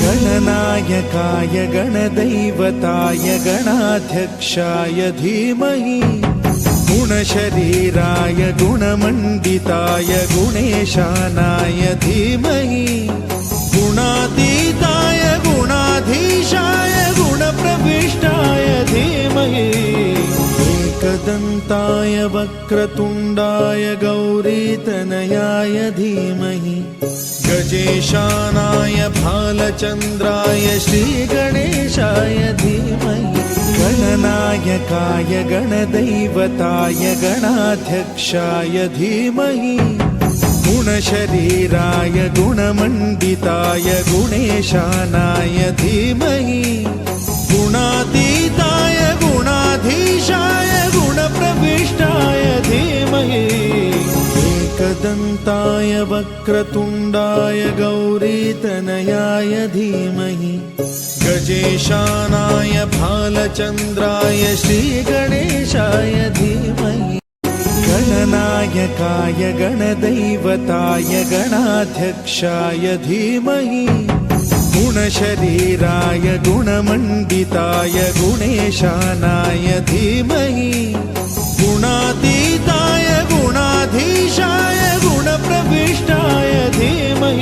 गणनायकाय गणदैवताय गणाध्यक्षाय धीमहि गुणशरीराय गुणमण्डिताय गुणेशानाय धीमहि गुणातीताय गुणाधीशाय गुणप्रविष्टाय धीमहि एकदन्ताय वक्रतुण्डाय गौरीतनयाय धीमहि गजेशानाय भालचन्द्राय श्रीगणेशाय धीमहि गणनायकाय गणदैवताय गणाध्यक्षाय धीमहि गुणशरीराय गुणमण्डिताय गुणेशानाय धीमहि गुणातीताय गुणाधीशाय गुणप्रविष्टाय धीमहि एकदन्ताय वक्रतुण्डाय गौरीतनयाय धीमहि गजेशानाय भालचन्द्राय श्रीगणेशाय धीमहि गणनायकाय गणदैवताय गणाध्यक्षाय धीमहि गुणशरीराय गुणमण्डिताय गुणेशानाय धीमहि